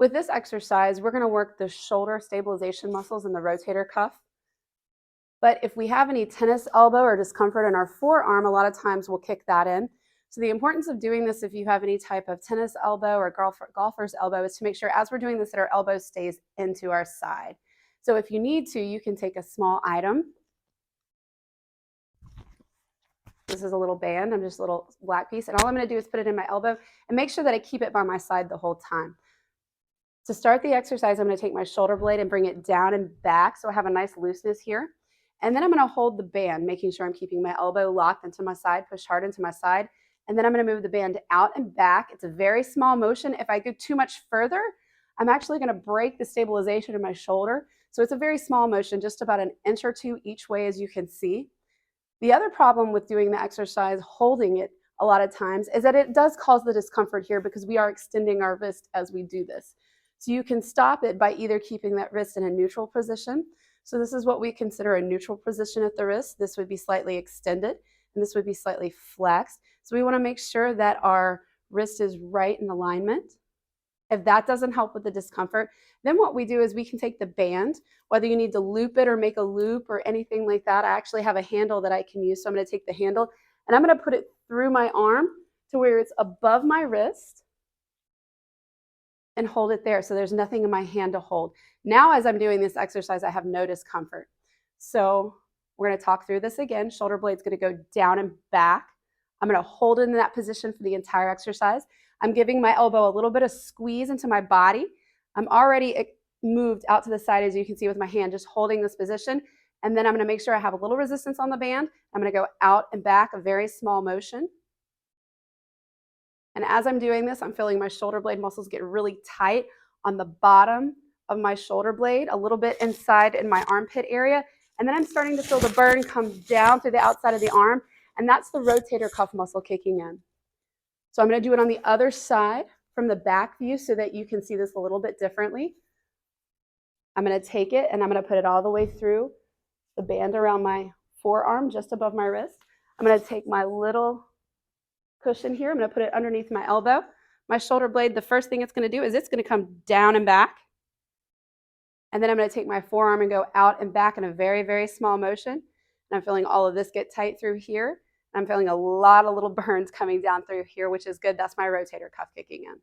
With this exercise, we're going to work the shoulder stabilization muscles in the rotator cuff. But if we have any tennis elbow or discomfort in our forearm, a lot of times we'll kick that in. So the importance of doing this if you have any type of tennis elbow or golfer's elbow is to make sure as we're doing this that our elbow stays into our side. So if you need to, you can take a small item. This is a little band, I'm just a little black piece, and all I'm going to do is put it in my elbow and make sure that I keep it by my side the whole time. To start the exercise, I'm going to take my shoulder blade and bring it down and back so I have a nice looseness here. And then I'm going to hold the band, making sure I'm keeping my elbow locked into my side, push hard into my side. And then I'm going to move the band out and back. It's a very small motion. If I go too much further, I'm actually going to break the stabilization in my shoulder. So it's a very small motion, just about an inch or two each way, as you can see. The other problem with doing the exercise, holding it a lot of times, is that it does cause the discomfort here because we are extending our wrist as we do this. So you can stop it by either keeping that wrist in a neutral position. So this is what we consider a neutral position at the wrist. This would be slightly extended, and this would be slightly flexed. So we want to make sure that our wrist is right in alignment. If that doesn't help with the discomfort, then what we do is we can take the band, whether you need to loop it or make a loop or anything like that. I actually have a handle that I can use. So I'm going to take the handle and I'm going to put it through my arm to where it's above my wrist and hold it there. So there's nothing in my hand to hold. Now, as I'm doing this exercise, I have no discomfort. So we're going to talk through this again. Shoulder blade's going to go down and back. I'm going to hold it in that position for the entire exercise. I'm giving my elbow a little bit of squeeze into my body. I'm already moved out to the side, as you can see with my hand, just holding this position. And then I'm going to make sure I have a little resistance on the band. I'm going to go out and back, a very small motion. And as I'm doing this, I'm feeling my shoulder blade muscles get really tight on the bottom of my shoulder blade, a little bit inside in my armpit area. And then I'm starting to feel the burn come down through the outside of the arm. And that's the rotator cuff muscle kicking in. So I'm going to do it on the other side from the back view so that you can see this a little bit differently. I'm going to take it and I'm going to put it all the way through the band around my forearm, just above my wrist. I'm going to take my little cushion here. I'm going to put it underneath my elbow. My shoulder blade, the first thing it's going to do is it's going to come down and back. And then I'm going to take my forearm and go out and back in a very, very small motion. And I'm feeling all of this get tight through here. I'm feeling a lot of little burns coming down through here, which is good. That's my rotator cuff kicking in.